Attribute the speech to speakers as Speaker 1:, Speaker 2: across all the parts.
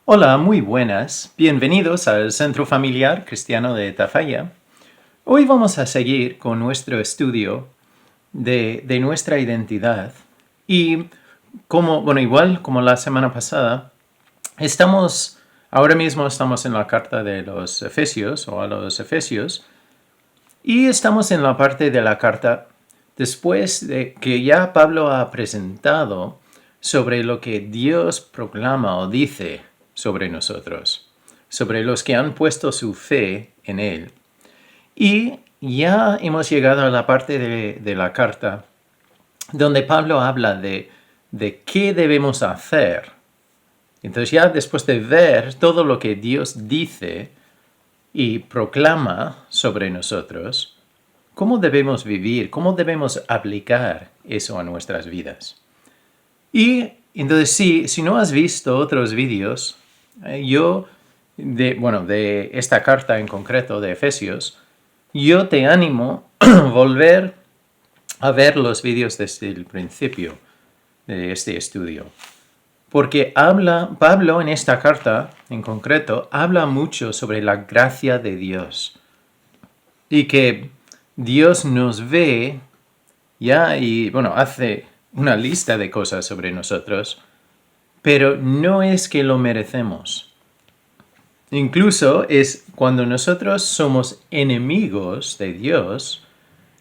Speaker 1: Hola, muy buenas. Bienvenidos al Centro Familiar Cristiano de Tafalla. Hoy vamos a seguir con nuestro estudio de nuestra identidad. Y igual como la semana pasada, ahora mismo estamos en la carta de los Efesios o a los Efesios, y estamos en la parte de la carta después de que ya Pablo ha presentado sobre lo que Dios proclama o dice sobre nosotros, sobre los que han puesto su fe en Él. Y ya hemos llegado a la parte de la carta donde Pablo habla de qué debemos hacer. Entonces ya después de ver todo lo que Dios dice y proclama sobre nosotros, ¿cómo debemos vivir? ¿Cómo debemos aplicar eso a nuestras vidas? Y entonces, si no has visto otros vídeos, de esta carta en concreto de Efesios, yo te animo a volver a ver los vídeos desde el principio de este estudio. Porque Pablo en esta carta en concreto, habla mucho sobre la gracia de Dios. Y que Dios nos ve hace una lista de cosas sobre nosotros, pero no es que lo merecemos. Incluso es cuando nosotros somos enemigos de Dios,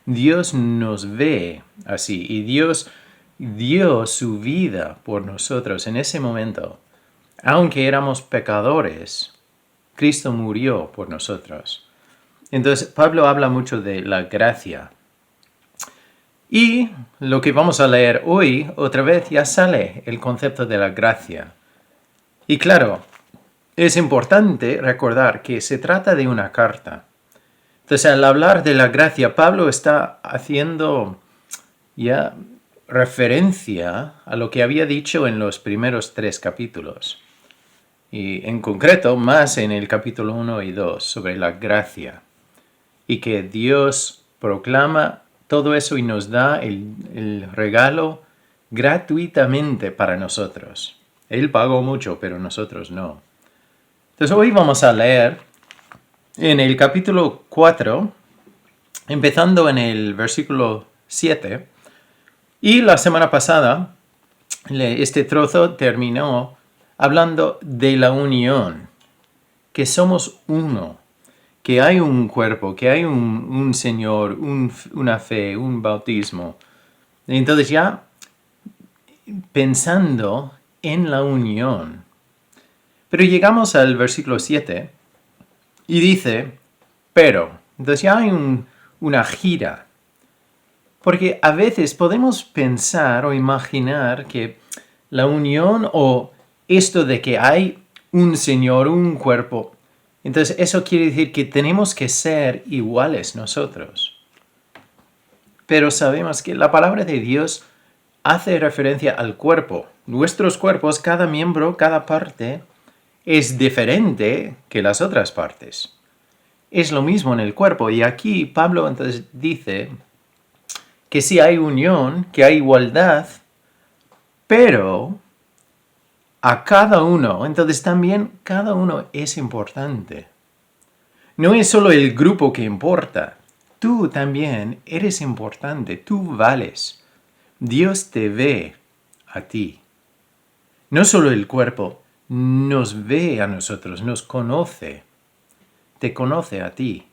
Speaker 1: Dios nos ve así y Dios dio su vida por nosotros en ese momento. Aunque éramos pecadores, Cristo murió por nosotros. Entonces, Pablo habla mucho de la gracia. Y lo que vamos a leer hoy, otra vez ya sale el concepto de la gracia. Y claro, es importante recordar que se trata de una carta. Entonces, al hablar de la gracia, Pablo está haciendo ya referencia a lo que había dicho en los primeros 3 capítulos. Y en concreto, más en el capítulo 1 y 2, sobre la gracia. Y que Dios proclama todo eso y nos da el regalo gratuitamente para nosotros. Él pagó mucho, pero nosotros no. Entonces hoy vamos a leer en el capítulo 4, empezando en el versículo 7. Y la semana pasada, este trozo terminó hablando de la unión, que somos uno, que hay un cuerpo, que hay un Señor, una fe, un bautismo. Entonces ya pensando en la unión. Pero llegamos al versículo 7 y dice, pero, entonces ya hay una gira. Porque a veces podemos pensar o imaginar que la unión o esto de que hay un Señor, un cuerpo, entonces eso quiere decir que tenemos que ser iguales nosotros. Pero sabemos que la palabra de Dios hace referencia al cuerpo. Nuestros cuerpos, cada miembro, cada parte, es diferente que las otras partes. Es lo mismo en el cuerpo. Y aquí Pablo entonces dice que sí hay unión, que hay igualdad, pero a cada uno, entonces también cada uno es importante. No es solo el grupo que importa. Tú también eres importante, tú vales. Dios te ve a ti. No solo el cuerpo, nos ve a nosotros, nos conoce. Te conoce a ti.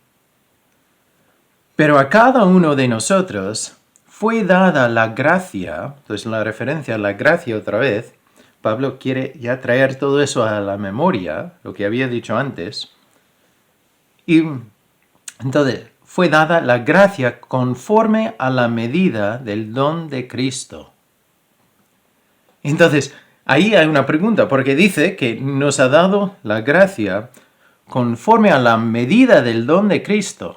Speaker 1: Pero a cada uno de nosotros fue dada la gracia, entonces la referencia a la gracia otra vez, Pablo quiere ya traer todo eso a la memoria, lo que había dicho antes. Y entonces fue dada la gracia conforme a la medida del don de Cristo. Entonces, ahí hay una pregunta, porque dice que nos ha dado la gracia conforme a la medida del don de Cristo.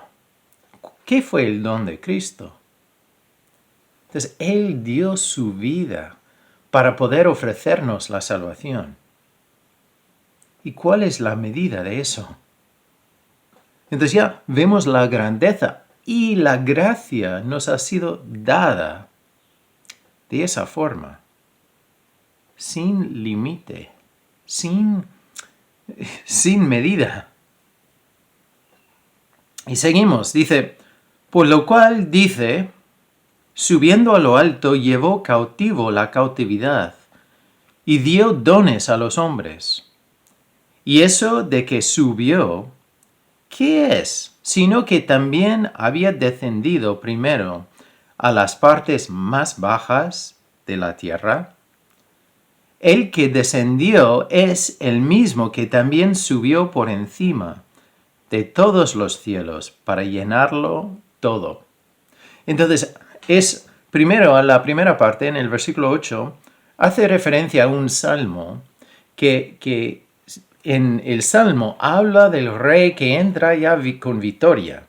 Speaker 1: ¿Qué fue el don de Cristo? Entonces, Él dio su vida para poder ofrecernos la salvación. ¿Y cuál es la medida de eso? Entonces ya vemos la grandeza y la gracia nos ha sido dada de esa forma, sin límite, sin sin medida. Y seguimos, dice, por lo cual dice, subiendo a lo alto, llevó cautivo la cautividad y dio dones a los hombres. Y eso de que subió, ¿qué es? Sino que también había descendido primero a las partes más bajas de la tierra. El que descendió es el mismo que también subió por encima de todos los cielos para llenarlo todo. Entonces, es primero a la primera parte, en el versículo 8, hace referencia a un salmo que en el salmo habla del rey que entra ya con victoria.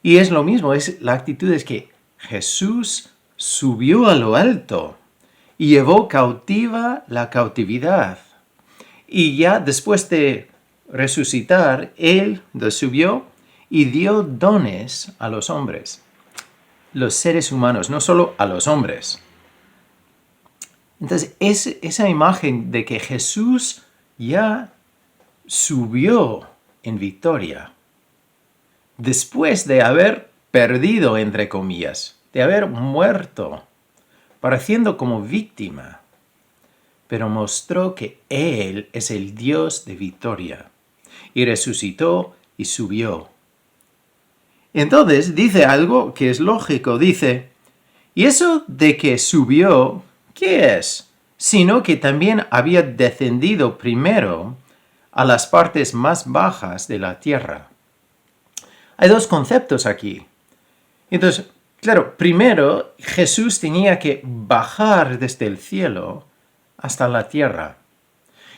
Speaker 1: Y es lo mismo, la actitud es que Jesús subió a lo alto y llevó cautiva la cautividad. Y ya después de resucitar, Él subió y dio dones a los hombres, los seres humanos, no solo a los hombres. Entonces, esa imagen de que Jesús ya subió en victoria, después de haber perdido, entre comillas, de haber muerto, pareciendo como víctima, pero mostró que Él es el Dios de victoria, y resucitó y subió. Entonces dice algo que es lógico, dice, ¿y eso de que subió, qué es? Sino que también había descendido primero a las partes más bajas de la tierra. Hay dos conceptos aquí. Entonces, claro, primero Jesús tenía que bajar desde el cielo hasta la tierra.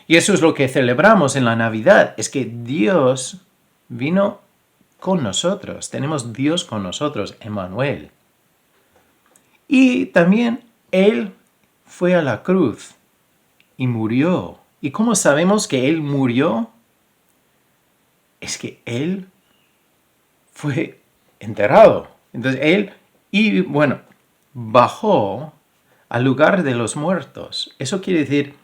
Speaker 1: Y eso es lo que celebramos en la Navidad, es que Dios vino con nosotros. Tenemos Dios con nosotros, Emmanuel. Y también Él fue a la cruz y murió. ¿Y cómo sabemos que Él murió? Es que Él fue enterrado. Entonces Él, bajó al lugar de los muertos. Eso quiere decir,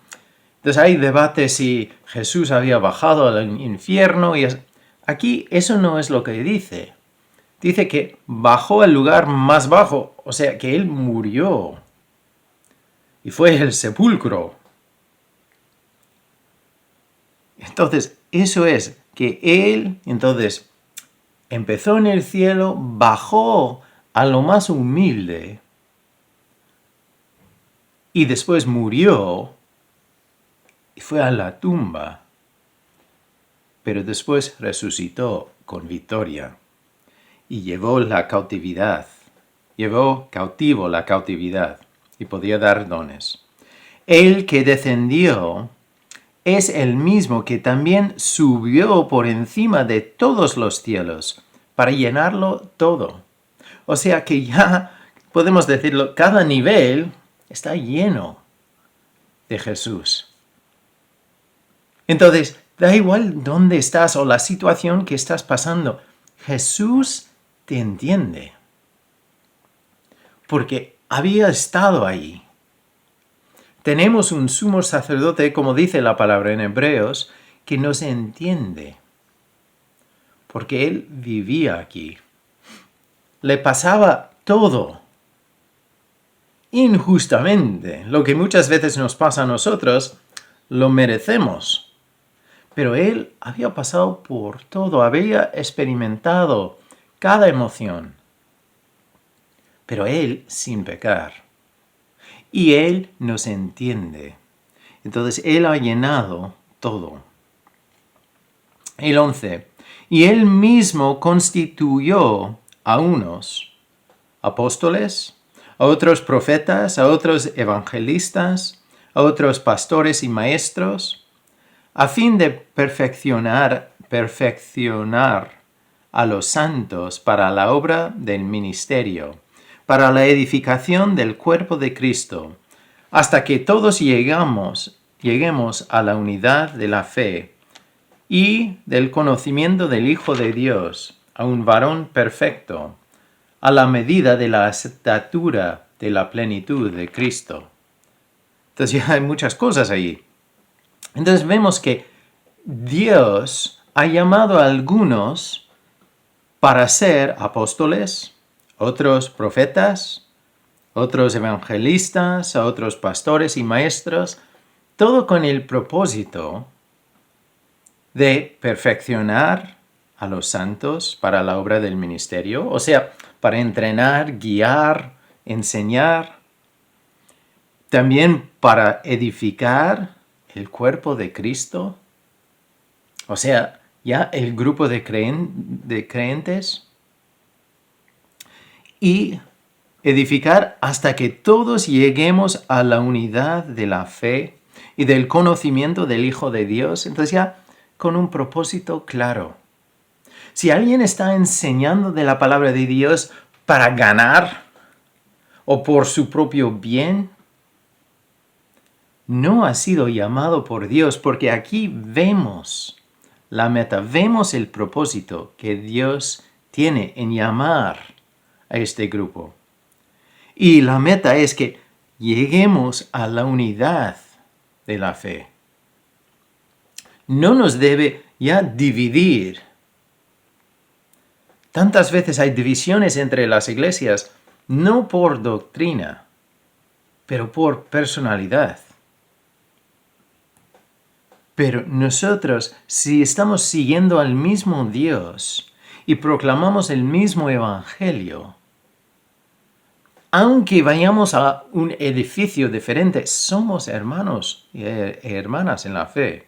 Speaker 1: entonces hay debate si Jesús había bajado al infierno. Aquí eso no es lo que dice. Dice que bajó al lugar más bajo, o sea que Él murió. Y fue el sepulcro. Entonces, eso es que Él, entonces, empezó en el cielo, bajó a lo más humilde y después murió y fue a la tumba, pero después resucitó con victoria y llevó la cautividad, llevó cautivo la cautividad y podía dar dones. El que descendió es el mismo que también subió por encima de todos los cielos para llenarlo todo. O sea que ya podemos decirlo, cada nivel está lleno de Jesús. Entonces, da igual dónde estás o la situación que estás pasando, Jesús te entiende. Porque había estado ahí. Tenemos un sumo sacerdote, como dice la palabra en Hebreos, que nos entiende. Porque Él vivía aquí. Le pasaba todo. Injustamente. Lo que muchas veces nos pasa a nosotros, lo merecemos. Pero Él había pasado por todo, había experimentado cada emoción. Pero Él sin pecar. Y Él nos entiende. Entonces Él ha llenado todo. El 11. Y Él mismo constituyó a unos apóstoles, a otros profetas, a otros evangelistas, a otros pastores y maestros, a fin de perfeccionar a los santos para la obra del ministerio, para la edificación del cuerpo de Cristo, hasta que todos lleguemos a la unidad de la fe y del conocimiento del Hijo de Dios, a un varón perfecto, a la medida de la estatura de la plenitud de Cristo. Entonces ya hay muchas cosas ahí. Entonces vemos que Dios ha llamado a algunos para ser apóstoles, otros profetas, otros evangelistas, a otros pastores y maestros, todo con el propósito de perfeccionar a los santos para la obra del ministerio, o sea, para entrenar, guiar, enseñar, también para edificar el cuerpo de Cristo, o sea, ya el grupo de creyentes, y edificar hasta que todos lleguemos a la unidad de la fe y del conocimiento del Hijo de Dios. Entonces ya con un propósito claro. Si alguien está enseñando de la palabra de Dios para ganar o por su propio bien, no ha sido llamado por Dios, porque aquí vemos la meta, vemos el propósito que Dios tiene en llamar a este grupo. Y la meta es que lleguemos a la unidad de la fe. No nos debe ya dividir. Tantas veces hay divisiones entre las iglesias, no por doctrina, pero por personalidad. Pero nosotros, si estamos siguiendo al mismo Dios y proclamamos el mismo evangelio, aunque vayamos a un edificio diferente, somos hermanos y hermanas en la fe.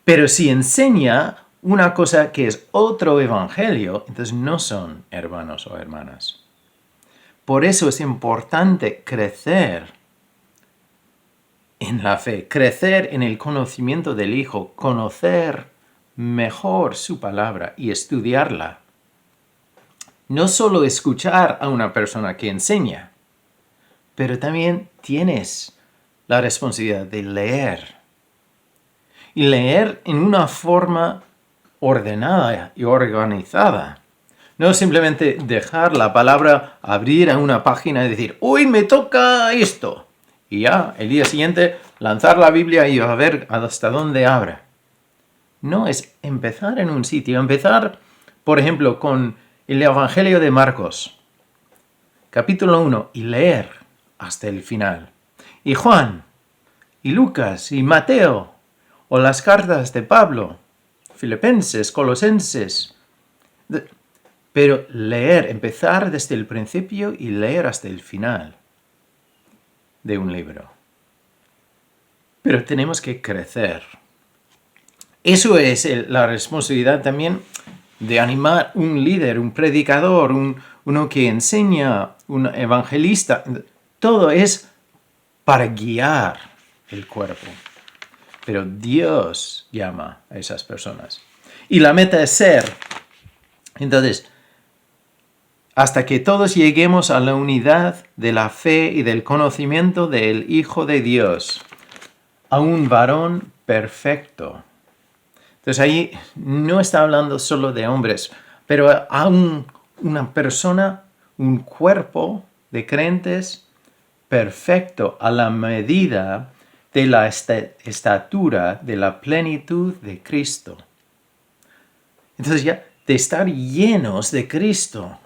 Speaker 1: Pero si enseña una cosa que es otro evangelio, entonces no son hermanos o hermanas. Por eso es importante crecer en la fe, crecer en el conocimiento del Hijo, conocer mejor su palabra y estudiarla. No solo escuchar a una persona que enseña, pero también tienes la responsabilidad de leer. Y leer en una forma ordenada y organizada. No simplemente dejar la palabra abrir a una página y decir, ¡uy, me toca esto! Y ya, el día siguiente, lanzar la Biblia y a ver hasta dónde abra. No, es empezar en un sitio. Empezar, por ejemplo, con el Evangelio de Marcos, capítulo 1, y leer hasta el final. Y Juan, y Lucas, y Mateo, o las cartas de Pablo, Filipenses, Colosenses. Pero leer, empezar desde el principio y leer hasta el final de un libro. Pero tenemos que crecer. Eso es la responsabilidad también de animar un líder, un predicador, uno que enseña, un evangelista. Todo es para guiar el cuerpo. Pero Dios llama a esas personas. Y la meta es ser. Entonces, hasta que todos lleguemos a la unidad de la fe y del conocimiento del Hijo de Dios, a un varón perfecto. Entonces ahí no está hablando solo de hombres, pero a una persona, un cuerpo de creyentes perfecto a la medida de la estatura de la plenitud de Cristo. Entonces ya de estar llenos de Cristo,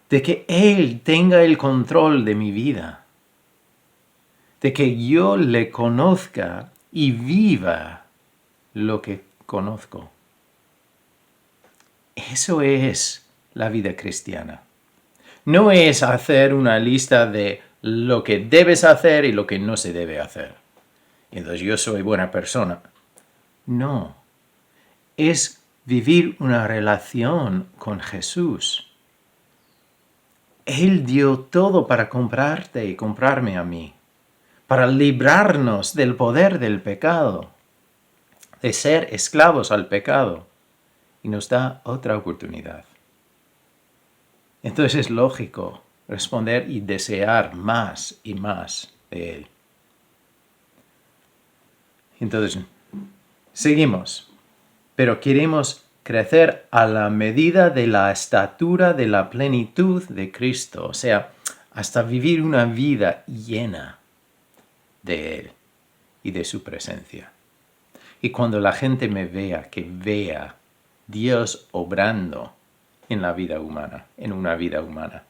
Speaker 1: de que Él tenga el control de mi vida, de que yo le conozca y viva lo que conozco. Eso es la vida cristiana. No es hacer una lista de lo que debes hacer y lo que no se debe hacer. Entonces yo soy buena persona. No. Es vivir una relación con Jesús. Él dio todo para comprarte y comprarme a mí, para librarnos del poder del pecado, de ser esclavos al pecado, y nos da otra oportunidad. Entonces es lógico responder y desear más y más de Él. Entonces, seguimos, pero queremos crecer a la medida de la estatura de la plenitud de Cristo, o sea, hasta vivir una vida llena de Él y de su presencia. Y cuando la gente me vea, que vea Dios obrando en la vida humana, en una vida humana.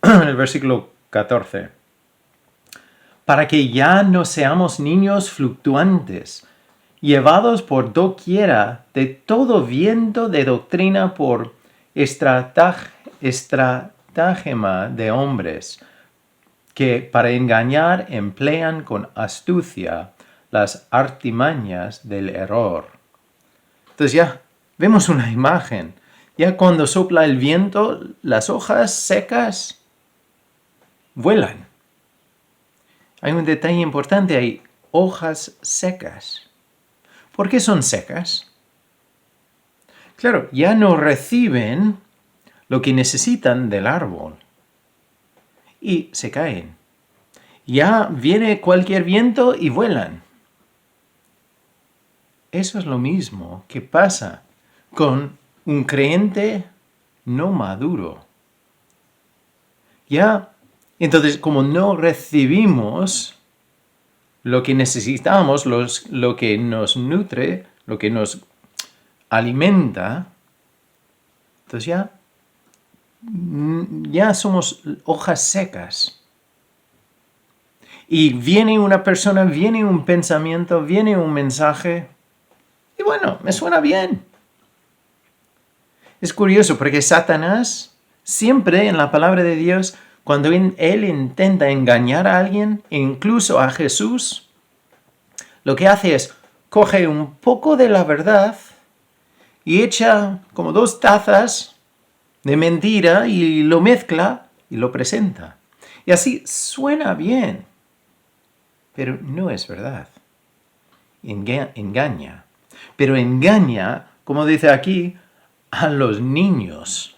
Speaker 1: El versículo 14. Para que ya no seamos niños fluctuantes, llevados por doquiera de todo viento de doctrina por estratagema de hombres, que para engañar emplean con astucia las artimañas del error. Entonces ya vemos una imagen. Ya cuando sopla el viento, las hojas secas vuelan. Hay un detalle importante, hay hojas secas. ¿Por qué son secas? Claro, ya no reciben lo que necesitan del árbol y se caen. Ya viene cualquier viento y vuelan. Eso es lo mismo que pasa con un creyente no maduro. Ya, entonces, como no recibimos lo que necesitamos, lo que nos nutre, lo que nos alimenta, entonces ya somos hojas secas. Y viene una persona, viene un pensamiento, viene un mensaje, y bueno, me suena bien. Es curioso porque Satanás siempre en la palabra de Dios, cuando él intenta engañar a alguien, incluso a Jesús, lo que hace es coge un poco de la verdad y echa como 2 tazas de mentira y lo mezcla y lo presenta. Y así suena bien, pero no es verdad. Engaña. Pero engaña, como dice aquí, a los niños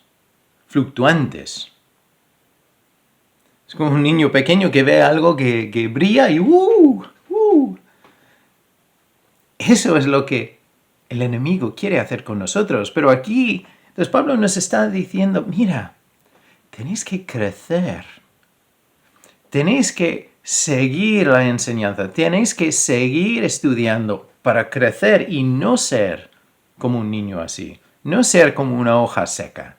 Speaker 1: fluctuantes. Es como un niño pequeño que ve algo que brilla y Eso es lo que el enemigo quiere hacer con nosotros. Pero aquí, entonces Pablo nos está diciendo, mira, tenéis que crecer. Tenéis que seguir la enseñanza. Tenéis que seguir estudiando para crecer y no ser como un niño así. No ser como una hoja seca.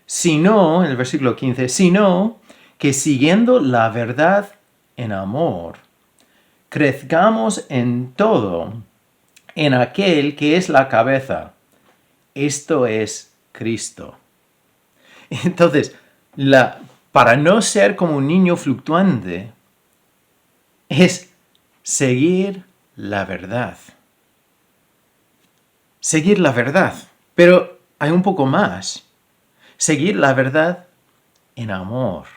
Speaker 1: Sino, en el versículo 15, sino que siguiendo la verdad en amor, crezcamos en todo, en aquel que es la cabeza. Esto es Cristo. Entonces, para no ser como un niño fluctuante, es seguir la verdad. Seguir la verdad. Pero hay un poco más. Seguir la verdad en amor.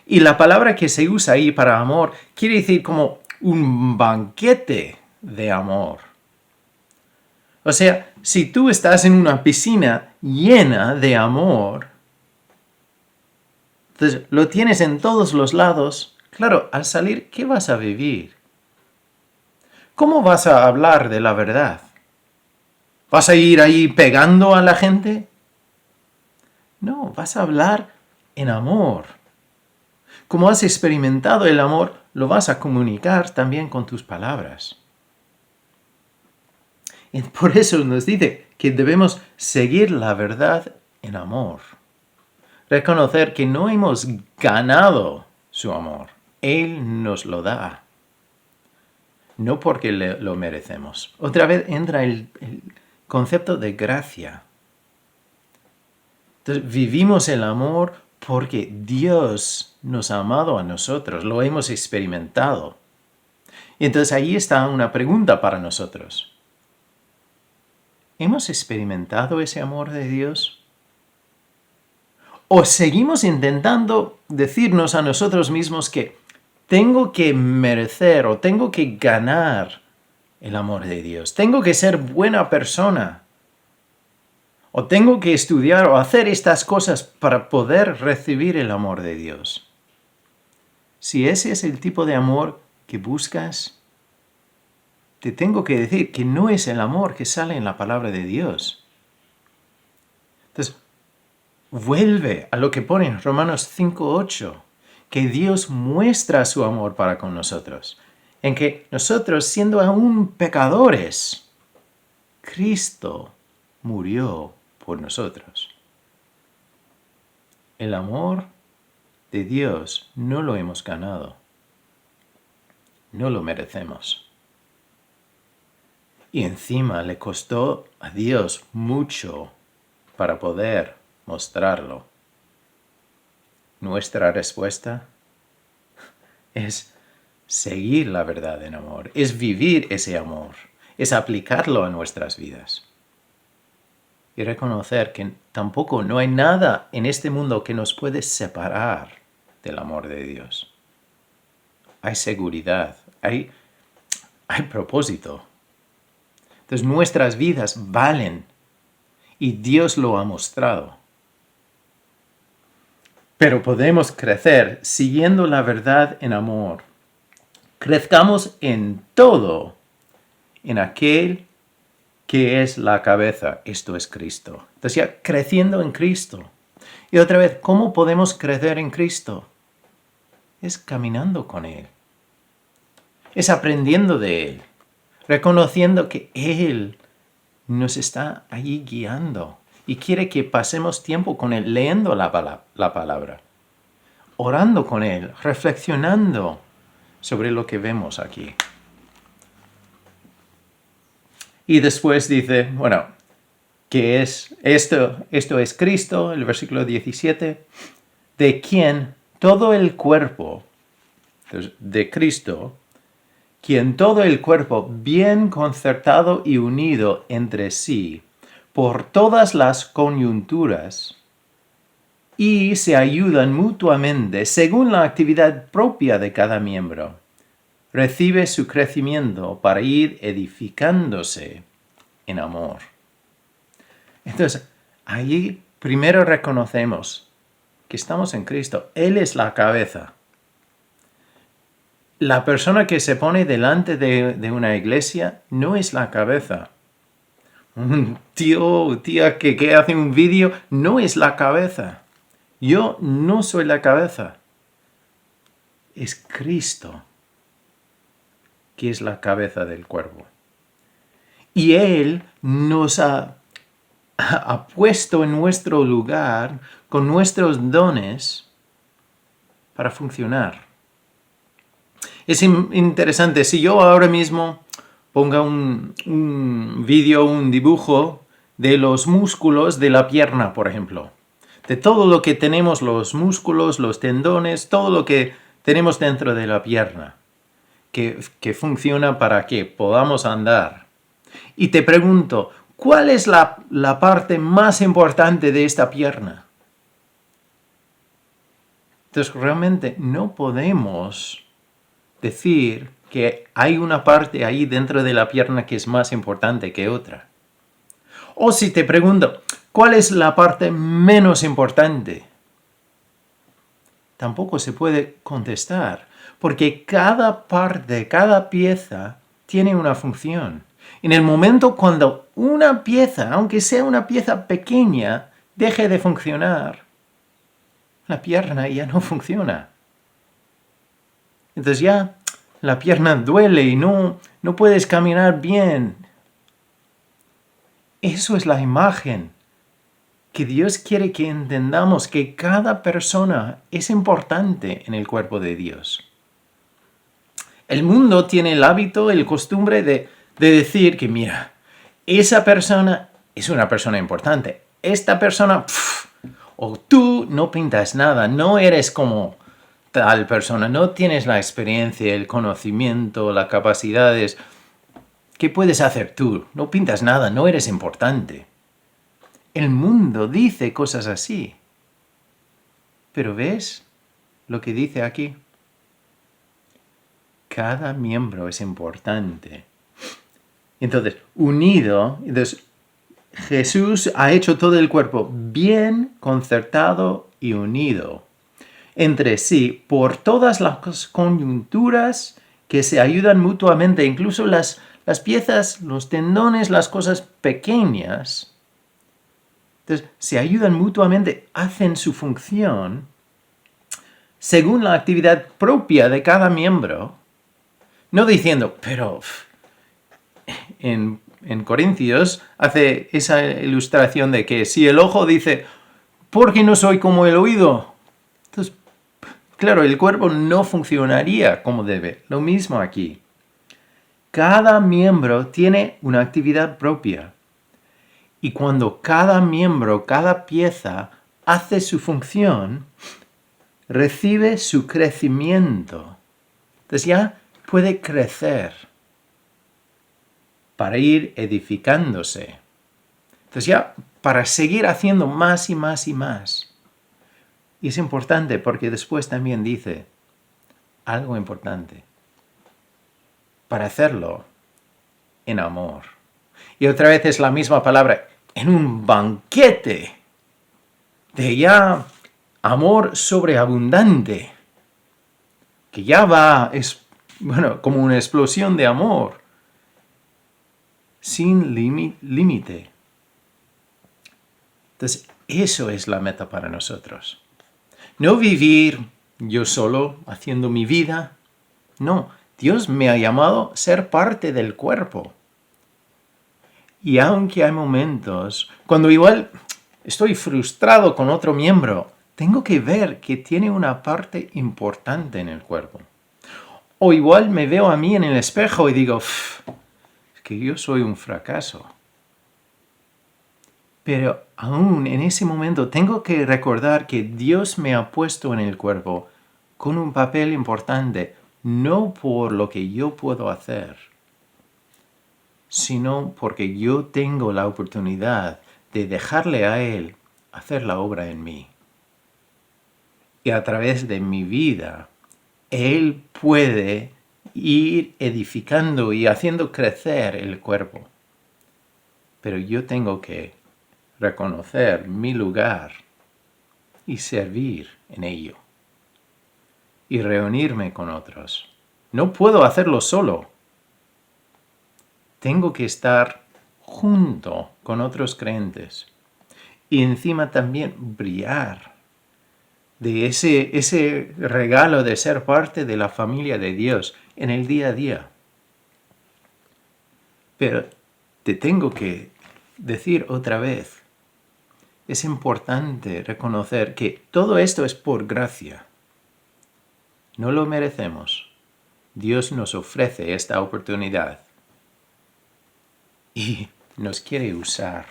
Speaker 1: Y la palabra que se usa ahí para amor quiere decir como un banquete de amor. O sea, si tú estás en una piscina llena de amor, entonces lo tienes en todos los lados, claro, al salir, ¿qué vas a vivir? ¿Cómo vas a hablar de la verdad? ¿Vas a ir ahí pegando a la gente? No, vas a hablar en amor. Como has experimentado el amor, lo vas a comunicar también con tus palabras. Y por eso nos dice que debemos seguir la verdad en amor. Reconocer que no hemos ganado su amor. Él nos lo da. No porque lo merecemos. Otra vez entra el concepto de gracia. Entonces, vivimos el amor porque Dios nos ha amado a nosotros, lo hemos experimentado. Y entonces ahí está una pregunta para nosotros. ¿Hemos experimentado ese amor de Dios? ¿O seguimos intentando decirnos a nosotros mismos que tengo que merecer o tengo que ganar el amor de Dios? Tengo que ser buena persona. O tengo que estudiar o hacer estas cosas para poder recibir el amor de Dios. Si ese es el tipo de amor que buscas, te tengo que decir que no es el amor que sale en la palabra de Dios. Entonces, vuelve a lo que pone en Romanos 5:8, que Dios muestra su amor para con nosotros, en que nosotros, siendo aún pecadores, Cristo murió por nosotros. El amor de Dios no lo hemos ganado. No lo merecemos. Y encima le costó a Dios mucho para poder mostrarlo. Nuestra respuesta es seguir la verdad en amor, es vivir ese amor, es aplicarlo a nuestras vidas. Y reconocer que tampoco no hay nada en este mundo que nos puede separar del amor de Dios. Hay seguridad, hay propósito. Entonces nuestras vidas valen y Dios lo ha mostrado. Pero podemos crecer siguiendo la verdad en amor. Crezcamos en todo, en aquel que es la cabeza, esto es Cristo. Entonces ya creciendo en Cristo. Y otra vez, ¿cómo podemos crecer en Cristo? Es caminando con Él. Es aprendiendo de Él. Reconociendo que Él nos está allí guiando. Y quiere que pasemos tiempo con Él, leyendo la palabra. Orando con Él, reflexionando sobre lo que vemos aquí. Y después dice, bueno, ¿qué es esto? Esto es Cristo, el versículo 17, de quien todo el cuerpo, de Cristo, quien todo el cuerpo bien concertado y unido entre sí, por todas las coyunturas, y se ayudan mutuamente según la actividad propia de cada miembro, recibe su crecimiento para ir edificándose en amor. Entonces, allí primero reconocemos que estamos en Cristo. Él es la cabeza. La persona que se pone delante de una iglesia no es la cabeza. Un tío o tía que hace un vídeo no es la cabeza. Yo no soy la cabeza. Es Cristo que es la cabeza del cuerpo. Y Él nos ha puesto en nuestro lugar con nuestros dones para funcionar. Es interesante, si yo ahora mismo ponga un vídeo, un dibujo de los músculos de la pierna, por ejemplo, de todo lo que tenemos, los músculos, los tendones, todo lo que tenemos dentro de la pierna, que funciona para que podamos andar. Y te pregunto, ¿cuál es la parte más importante de esta pierna? Entonces, realmente no podemos decir que hay una parte ahí dentro de la pierna que es más importante que otra. O si te pregunto, ¿cuál es la parte menos importante? Tampoco se puede contestar, porque cada parte, cada pieza tiene una función. En el momento cuando una pieza, aunque sea una pieza pequeña, deje de funcionar, la pierna ya no funciona. Entonces ya la pierna duele y no puedes caminar bien. Eso es la imagen que Dios quiere que entendamos, que cada persona es importante en el cuerpo de Dios. El mundo tiene el hábito, el costumbre de decir que, mira, esa persona es una persona importante. Esta persona, o tú no pintas nada, no eres como tal persona, no tienes la experiencia, el conocimiento, las capacidades. ¿Qué puedes hacer tú? No pintas nada, no eres importante. El mundo dice cosas así. Pero ¿ves lo que dice aquí? Cada miembro es importante. Entonces, unido, entonces, Jesús ha hecho todo el cuerpo bien concertado y unido entre sí por todas las coyunturas que se ayudan mutuamente, incluso las piezas, los tendones, las cosas pequeñas. Entonces, se ayudan mutuamente, hacen su función según la actividad propia de cada miembro. No diciendo, pero en Corintios hace esa ilustración de que si el ojo dice, ¿por qué no soy como el oído? Entonces, claro, el cuerpo no funcionaría como debe. Lo mismo aquí. Cada miembro tiene una actividad propia. Y cuando cada miembro, cada pieza hace su función, recibe su crecimiento. Entonces ya puede crecer para ir edificándose. Entonces ya para seguir haciendo más y más y más. Y es importante porque después también dice algo importante. Para hacerlo en amor. Y otra vez es la misma palabra, en un banquete de ya amor sobreabundante, que ya va, es, como una explosión de amor, sin límite. Entonces, eso es la meta para nosotros. No vivir yo solo haciendo mi vida. No, Dios me ha llamado a ser parte del cuerpo. Y aunque hay momentos cuando igual estoy frustrado con otro miembro, tengo que ver que tiene una parte importante en el cuerpo. O igual me veo a mí en el espejo y digo, es que yo soy un fracaso. Pero aún en ese momento tengo que recordar que Dios me ha puesto en el cuerpo con un papel importante, no por lo que yo puedo hacer, sino porque yo tengo la oportunidad de dejarle a Él hacer la obra en mí. Y a través de mi vida, Él puede ir edificando y haciendo crecer el cuerpo. Pero yo tengo que reconocer mi lugar y servir en ello. Y reunirme con otros. No puedo hacerlo solo. Tengo que estar junto con otros creyentes. Y encima también brillar de ese regalo de ser parte de la familia de Dios en el día a día. Pero te tengo que decir otra vez, es importante reconocer que todo esto es por gracia. No lo merecemos. Dios nos ofrece esta oportunidad y nos quiere usar.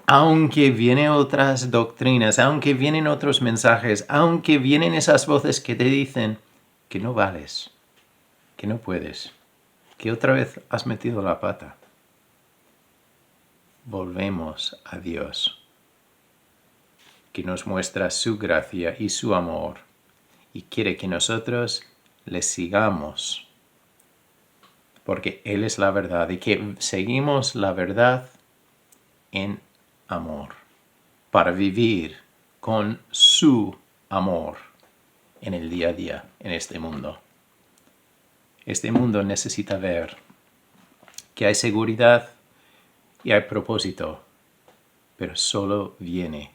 Speaker 1: Aunque vienen otras doctrinas, aunque vienen otros mensajes, aunque vienen esas voces que te dicen que no vales, que no puedes, que otra vez has metido la pata. Volvemos a Dios, que nos muestra su gracia y su amor y quiere que nosotros le sigamos, porque Él es la verdad y que seguimos la verdad en amor, para vivir con su amor en el día a día, en este mundo. Este mundo necesita ver que hay seguridad y hay propósito, pero solo viene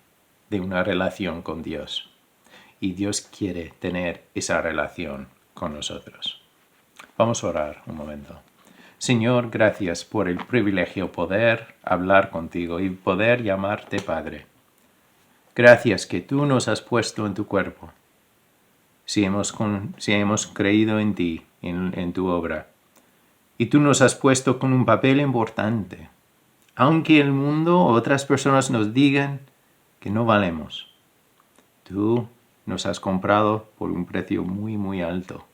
Speaker 1: de una relación con Dios. Y Dios quiere tener esa relación con nosotros. Vamos a orar un momento. Señor, gracias por el privilegio poder hablar contigo y poder llamarte Padre. Gracias que tú nos has puesto en tu cuerpo. Si hemos creído en ti, en tu obra. Y tú nos has puesto con un papel importante. Aunque el mundo o otras personas nos digan que no valemos. Tú nos has comprado por un precio muy, muy alto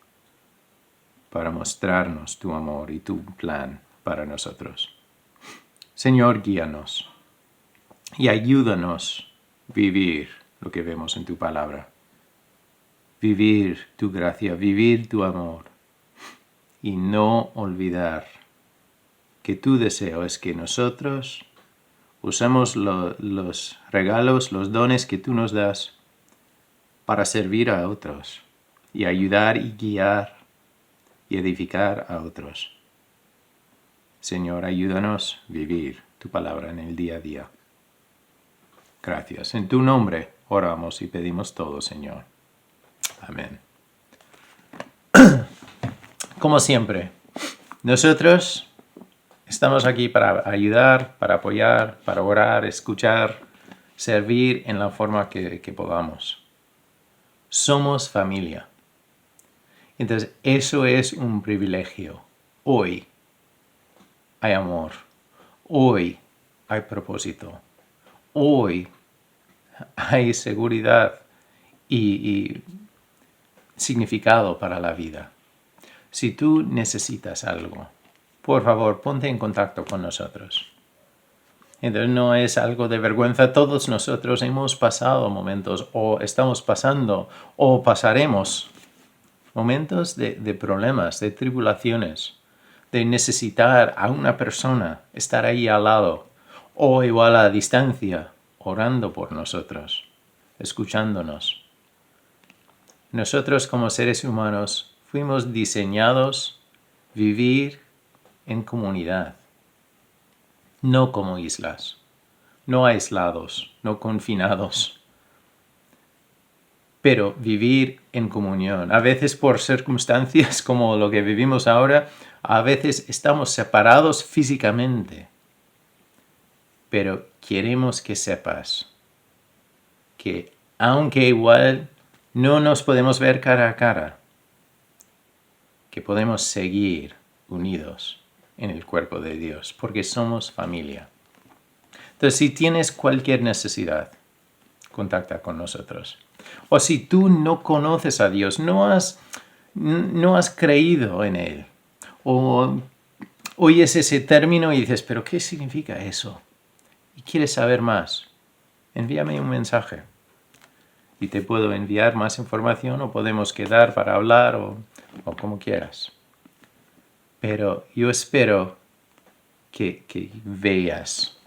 Speaker 1: para mostrarnos tu amor y tu plan para nosotros. Señor, guíanos y ayúdanos a vivir lo que vemos en tu palabra. Vivir tu gracia, vivir tu amor y no olvidar que tu deseo es que nosotros usemos los regalos, los dones que tú nos das para servir a otros y ayudar y guiar y edificar a otros. Señor, ayúdanos a vivir tu palabra en el día a día. Gracias. En tu nombre oramos y pedimos todo, Señor. Amén. como siempre, nosotros estamos aquí para ayudar, para apoyar, para orar, escuchar, servir en la forma que podamos. Somos familia. Entonces, eso es un privilegio. Hoy hay amor. Hoy hay propósito. Hoy hay seguridad y significado para la vida. Si tú necesitas algo, por favor, ponte en contacto con nosotros. Entonces no es algo de vergüenza. Todos nosotros hemos pasado momentos, o estamos pasando, o pasaremos momentos de problemas, de tribulaciones, de necesitar a una persona, estar ahí al lado, o igual a distancia, orando por nosotros, escuchándonos. Nosotros como seres humanos fuimos diseñados vivir en comunidad, no como islas, no aislados, no confinados, pero vivir en comunión. A veces por circunstancias como lo que vivimos ahora, a veces estamos separados físicamente, pero queremos que sepas que aunque igual no nos podemos ver cara a cara, que podemos seguir unidos en el cuerpo de Dios, porque somos familia. Entonces, si tienes cualquier necesidad, contacta con nosotros. O si tú no conoces a Dios, no has creído en Él, o oyes ese término y dices, ¿pero qué significa eso? Y quieres saber más, envíame un mensaje. Y te puedo enviar más información o podemos quedar para hablar o como quieras. Pero yo espero que veas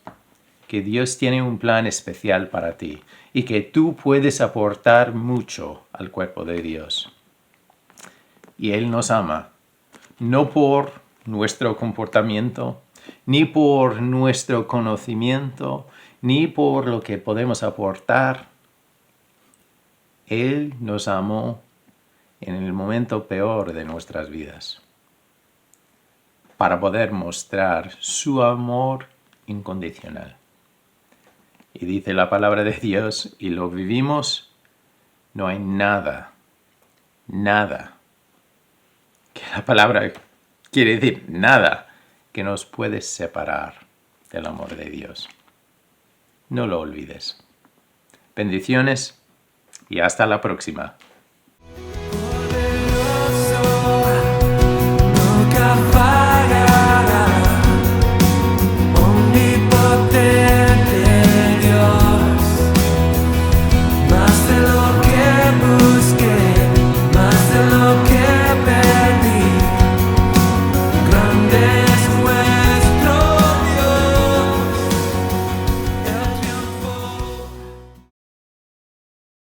Speaker 1: que Dios tiene un plan especial para ti y que tú puedes aportar mucho al cuerpo de Dios. Y Él nos ama, no por nuestro comportamiento, ni por nuestro conocimiento, ni por lo que podemos aportar. Él nos amó en el momento peor de nuestras vidas, para poder mostrar su amor incondicional. Y dice la palabra de Dios, y lo vivimos, no hay nada, que la palabra quiere decir nada, que nos puede separar del amor de Dios. No lo olvides. Bendiciones y hasta la próxima.